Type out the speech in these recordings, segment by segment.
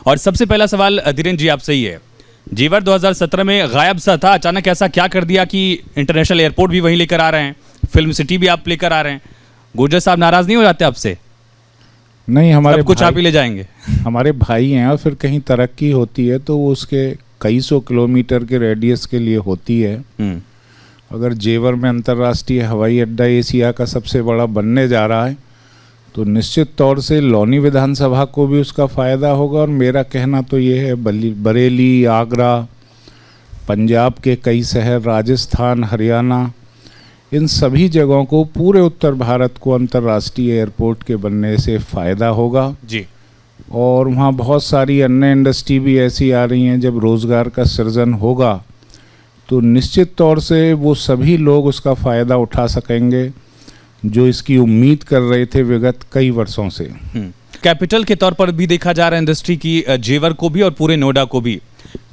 और सबसे पहला सवाल धीरेन्द्र जी आपसे ही है, जेवर 2017 में गायब सा था, अचानक ऐसा क्या कर दिया कि इंटरनेशनल एयरपोर्ट भी वहीं लेकर आ रहे हैं, फिल्म सिटी भी आप लेकर आ रहे हैं? गुर्जर साहब नाराज नहीं हो जाते आपसे? नहीं, हमारे सब कुछ आप ही ले जाएंगे। हमारे भाई हैं और फिर कहीं तरक्की होती है तो वो उसके कई सौ किलोमीटर के रेडियस के लिए होती है। अगर जेवर में अंतर्राष्ट्रीय हवाई अड्डा एशिया का सबसे बड़ा बनने जा रहा है तो निश्चित तौर से लौनी विधानसभा को भी उसका फ़ायदा होगा। और मेरा कहना तो ये है, बरेली, आगरा, पंजाब के कई शहर, राजस्थान, हरियाणा, इन सभी जगहों को, पूरे उत्तर भारत को अंतर्राष्ट्रीय एयरपोर्ट के बनने से फ़ायदा होगा जी। और वहाँ बहुत सारी अन्य इंडस्ट्री भी ऐसी आ रही हैं, जब रोज़गार का सृजन होगा तो निश्चित तौर से वो सभी लोग उसका फ़ायदा उठा सकेंगे जो इसकी उम्मीद कर रहे थे विगत कई वर्षों से। कैपिटल के तौर पर भी देखा जा रहा है इंडस्ट्री की, जेवर को भी और पूरे नोएडा को भी।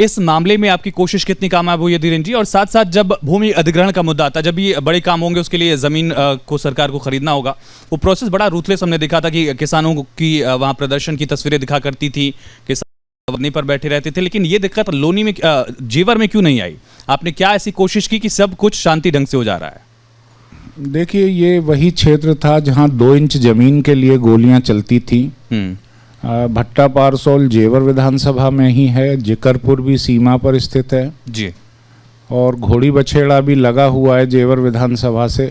इस मामले में आपकी कोशिश कितनी कामयाब हुई है धीरेन्द्र जी? और साथ साथ जब भूमि अधिग्रहण का मुद्दा आता, जब ये बड़े काम होंगे, उसके लिए ज़मीन को सरकार को खरीदना होगा, वो प्रोसेस बड़ा रूथलेस हमने देखा था कि किसानों की वहाँ प्रदर्शन की तस्वीरें दिखा करती थी, किसान धरने पर बैठे रहते थे। लेकिन ये दिक्कत लोनी में, जेवर में क्यों नहीं आई? आपने क्या ऐसी कोशिश की कि सब कुछ शांति ढंग से हो जा रहा है? देखिए, ये वही क्षेत्र था जहाँ 2 इंच जमीन के लिए गोलियां चलती थी। भट्टा पारसोल जेवर विधानसभा में ही है, जिकरपुर भी सीमा पर स्थित है जी, और घोड़ी बछेड़ा भी लगा हुआ है जेवर विधानसभा से।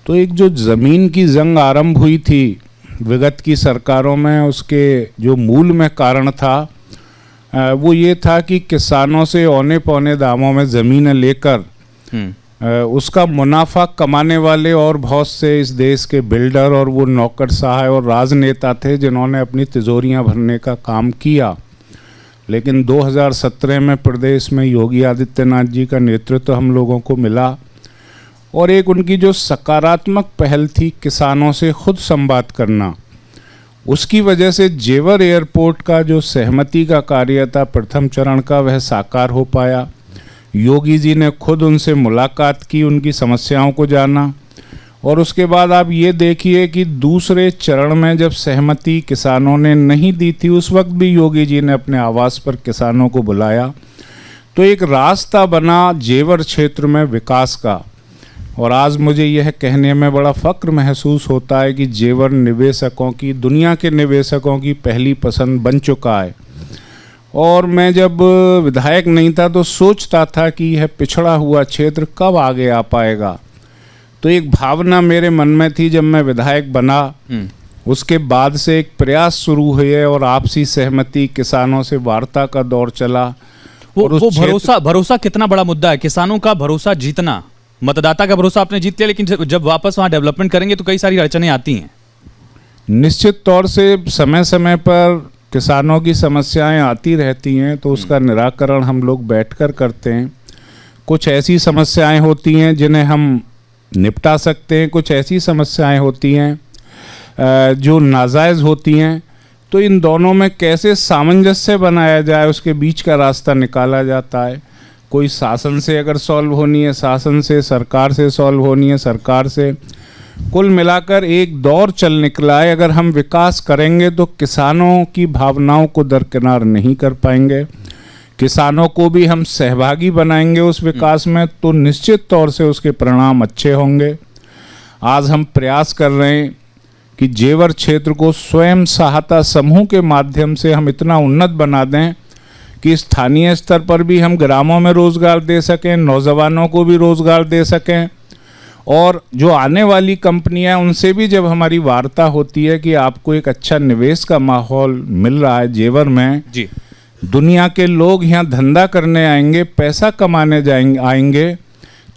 तो एक जो जमीन की जंग आरंभ हुई थी विगत की सरकारों में, उसके जो मूल में कारण था वो ये था कि किसानों से औने पौने दामों में ज़मीनें लेकर उसका मुनाफा कमाने वाले और बहुत से इस देश के बिल्डर और वो नौकरशाह और राजनेता थे जिन्होंने अपनी तिजोरियां भरने का काम किया। लेकिन 2017 में प्रदेश में योगी आदित्यनाथ जी का नेतृत्व हम लोगों को मिला और एक उनकी जो सकारात्मक पहल थी किसानों से खुद संवाद करना, उसकी वजह से जेवर एयरपोर्ट का जो सहमति का कार्य था प्रथम चरण का, वह साकार हो पाया। योगी जी ने खुद उनसे मुलाकात की, उनकी समस्याओं को जाना और उसके बाद आप ये देखिए कि दूसरे चरण में जब सहमति किसानों ने नहीं दी थी, उस वक्त भी योगी जी ने अपने आवास पर किसानों को बुलाया। तो एक रास्ता बना जेवर क्षेत्र में विकास का। और आज मुझे यह कहने में बड़ा फ़ख्र महसूस होता है कि जेवर निवेशकों की, दुनिया के निवेशकों की पहली पसंद बन चुका है। और मैं जब विधायक नहीं था तो सोचता था कि यह पिछड़ा हुआ क्षेत्र कब आगे आ पाएगा। तो एक भावना मेरे मन में थी जब मैं विधायक बना, उसके बाद से एक प्रयास शुरू हुए और आपसी सहमति, किसानों से वार्ता का दौर चला। वो भरोसा कितना बड़ा मुद्दा है, किसानों का भरोसा जीतना। मतदाता का भरोसा आपने जीत लिया, लेकिन जब वापस वहाँ डेवलपमेंट करेंगे तो कई सारी अड़चनें आती हैं। निश्चित तौर से समय समय पर किसानों की समस्याएं आती रहती हैं तो उसका निराकरण हम लोग बैठकर करते हैं। कुछ ऐसी समस्याएं होती हैं जिन्हें हम निपटा सकते हैं, कुछ ऐसी समस्याएं होती हैं जो नाजायज़ होती हैं। तो इन दोनों में कैसे सामंजस्य बनाया जाए, उसके बीच का रास्ता निकाला जाता है। कोई शासन से अगर सॉल्व होनी है शासन से, सरकार से सॉल्व होनी है सरकार से। कुल मिलाकर एक दौर चल निकला है। अगर हम विकास करेंगे तो किसानों की भावनाओं को दरकिनार नहीं कर पाएंगे, किसानों को भी हम सहभागी बनाएंगे उस विकास में, तो निश्चित तौर से उसके परिणाम अच्छे होंगे। आज हम प्रयास कर रहे हैं कि जेवर क्षेत्र को स्वयं सहायता समूह के माध्यम से हम इतना उन्नत बना दें कि स्थानीय स्तर पर भी हम ग्रामों में रोज़गार दे सकें, नौजवानों को भी रोज़गार दे सकें। और जो आने वाली कंपनियां, उनसे भी जब हमारी वार्ता होती है कि आपको एक अच्छा निवेश का माहौल मिल रहा है जेवर में जी, दुनिया के लोग यहाँ धंधा करने आएंगे, पैसा कमाने आएंगे,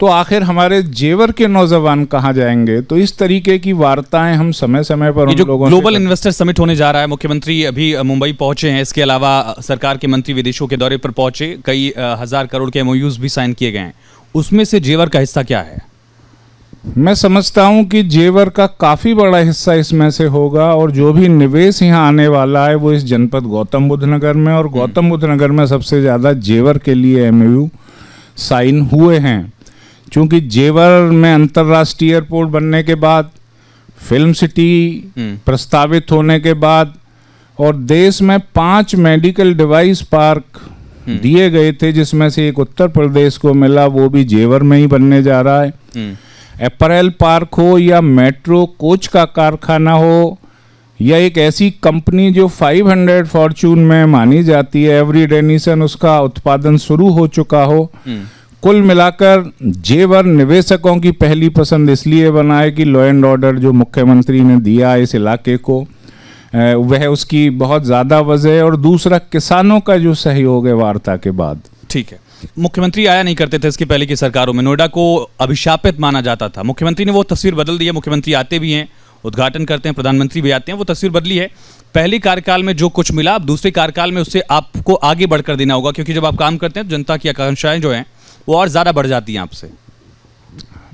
तो आखिर हमारे जेवर के नौजवान कहाँ जाएंगे? तो इस तरीके की वार्ताएं हम समय समय पर उन लोगों से। ग्लोबल इन्वेस्टर समिट होने जा रहा है, मुख्यमंत्री अभी मुंबई पहुंचे हैं, इसके अलावा सरकार के मंत्री विदेशों के दौरे पर पहुंचे, कई हजार करोड़ के MOUs भी साइन किए गए हैं, उसमें से जेवर का हिस्सा क्या है? मैं समझता हूं कि जेवर का काफ़ी बड़ा हिस्सा इसमें से होगा और जो भी निवेश यहाँ आने वाला है वो इस जनपद गौतम बुद्ध नगर में, और गौतम बुद्ध नगर में सबसे ज़्यादा जेवर के लिए MOU साइन हुए हैं। क्योंकि जेवर में अंतर्राष्ट्रीय एयरपोर्ट बनने के बाद, फिल्म सिटी प्रस्तावित होने के बाद और देश में 5 मेडिकल डिवाइस पार्क दिए गए थे, जिसमें से एक उत्तर प्रदेश को मिला, वो भी जेवर में ही बनने जा रहा है। अपैरल पार्क हो या मेट्रो कोच का कारखाना हो या एक ऐसी कंपनी जो 500 फॉर्च्यून में मानी जाती है, एवरी डेनिसन, उसका उत्पादन शुरू हो चुका हो। कुल मिलाकर जेवर निवेशकों की पहली पसंद इसलिए बना है कि लॉ एंड ऑर्डर जो मुख्यमंत्री ने दिया इस इलाके को, वह उसकी बहुत ज़्यादा वजह है, और दूसरा किसानों का जो सहयोग है वार्ता के बाद। ठीक है, मुख्यमंत्री आया नहीं करते थे इसकी पहले की सरकारों में, नोएडा को अभिशापित माना जाता था। मुख्यमंत्री ने वो तस्वीर बदल दी है, मुख्यमंत्री आते भी हैं, उद्घाटन करते हैं, प्रधानमंत्री भी आते हैं, वो तस्वीर बदली है। पहले कार्यकाल में जो कुछ मिला, अब दूसरे कार्यकाल में उससे आपको आगे बढ़कर देना होगा, क्योंकि जब आप काम करते हैं तो जनता की आकांक्षाएं जो हैं वो और ज़्यादा बढ़ जाती हैं आपसे।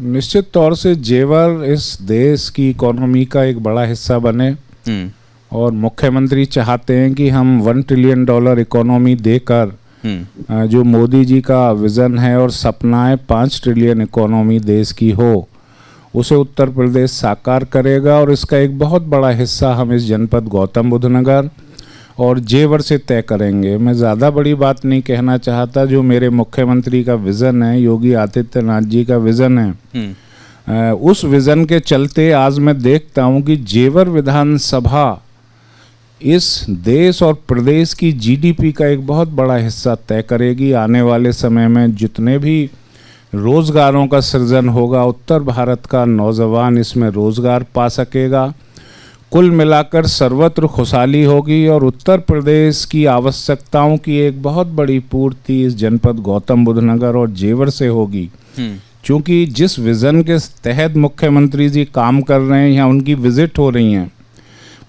निश्चित तौर से जेवर इस देश की इकोनॉमी का एक बड़ा हिस्सा बने, और मुख्यमंत्री चाहते हैं कि हम $1 ट्रिलियन इकोनॉमी देकर जो मोदी जी का विज़न है और सपना है 5 ट्रिलियन इकोनॉमी देश की हो, उसे उत्तर प्रदेश साकार करेगा। और इसका एक बहुत बड़ा हिस्सा हम इस जनपद गौतम बुद्ध नगर और जेवर से तय करेंगे। मैं ज़्यादा बड़ी बात नहीं कहना चाहता, जो मेरे मुख्यमंत्री का विज़न है, योगी आदित्यनाथ जी का विज़न है, उस विज़न के चलते आज मैं देखता हूँ कि जेवर विधानसभा इस देश और प्रदेश की जीडीपी का एक बहुत बड़ा हिस्सा तय करेगी। आने वाले समय में जितने भी रोज़गारों का सृजन होगा, उत्तर भारत का नौजवान इसमें रोज़गार पा सकेगा। कुल मिलाकर सर्वत्र खुशहाली होगी और उत्तर प्रदेश की आवश्यकताओं की एक बहुत बड़ी पूर्ति इस जनपद गौतम बुद्ध नगर और जेवर से होगी। क्योंकि जिस विज़न के तहत मुख्यमंत्री जी काम कर रहे हैं, यहाँ उनकी विजिट हो रही हैं,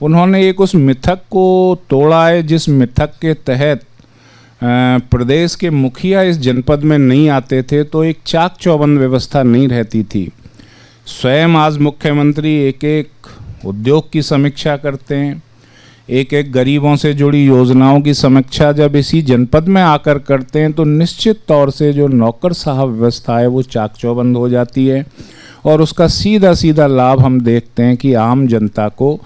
उन्होंने एक उस मिथक को तोड़ा है जिस मिथक के तहत प्रदेश के मुखिया इस जनपद में नहीं आते थे तो एक चाक चौबंद व्यवस्था नहीं रहती थी। स्वयं आज मुख्यमंत्री एक एक उद्योग की समीक्षा करते हैं, एक एक गरीबों से जुड़ी योजनाओं की समीक्षा जब इसी जनपद में आकर करते हैं तो निश्चित तौर से जो नौकरशाह व्यवस्था है वो चाक चौबंद हो जाती है, और उसका सीधा सीधा लाभ हम देखते हैं कि आम जनता को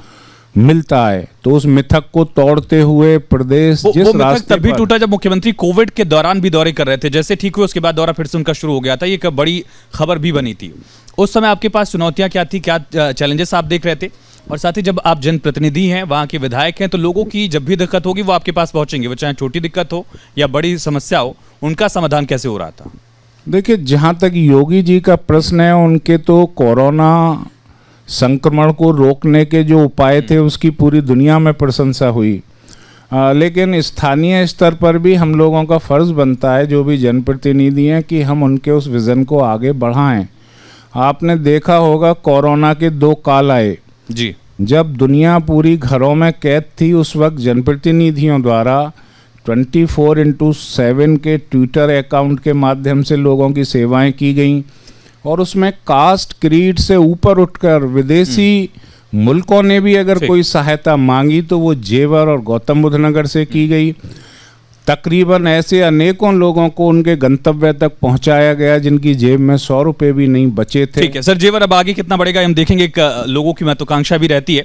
मिलता है। तो उस मिथक को तोड़ते हुए प्रदेश जिस वो रास्ते तब भी टूटा जब मुख्यमंत्री कोविड के दौरान भी दौरे कर रहे थे, जैसे ठीक हुए उसके बाद दौरा फिर से उनका शुरू हो गया था, ये एक बड़ी खबर भी बनी थी। उस समय आपके पास चुनौतियां क्या थी, क्या चैलेंजेस आप देख रहे थे, और साथ ही जब आप जनप्रतिनिधि हैं, वहाँ के विधायक हैं, तो लोगों की जब भी दिक्कत होगी वो आपके पास पहुंचेंगे, वो चाहे छोटी दिक्कत हो या बड़ी समस्या हो, उनका समाधान कैसे हो रहा था? देखिए, जहाँ तक योगी जी का प्रश्न है, उनके तो कोरोना संक्रमण को रोकने के जो उपाय थे उसकी पूरी दुनिया में प्रशंसा हुई, लेकिन स्थानीय स्तर पर भी हम लोगों का फ़र्ज़ बनता है, जो भी जनप्रतिनिधि हैं, कि हम उनके उस विज़न को आगे बढ़ाएं। आपने देखा होगा कोरोना के 2 काल आए जी, जब दुनिया पूरी घरों में कैद थी, उस वक्त जनप्रतिनिधियों द्वारा 24/7 के ट्विटर अकाउंट के माध्यम से लोगों की सेवाएं की गईं, और उसमें कास्ट क्रीड से ऊपर उठकर विदेशी मुल्कों ने भी अगर कोई सहायता मांगी तो वो जेवर और गौतम बुद्ध नगर से की गई। तकरीबन ऐसे अनेकों लोगों को उनके गंतव्य तक पहुंचाया गया जिनकी जेब में 100 रुपए भी नहीं बचे थे। ठीक है सर, जेवर अब आगे कितना बढ़ेगा हम देखेंगे, लोगों की महत्वाकांक्षा भी रहती है।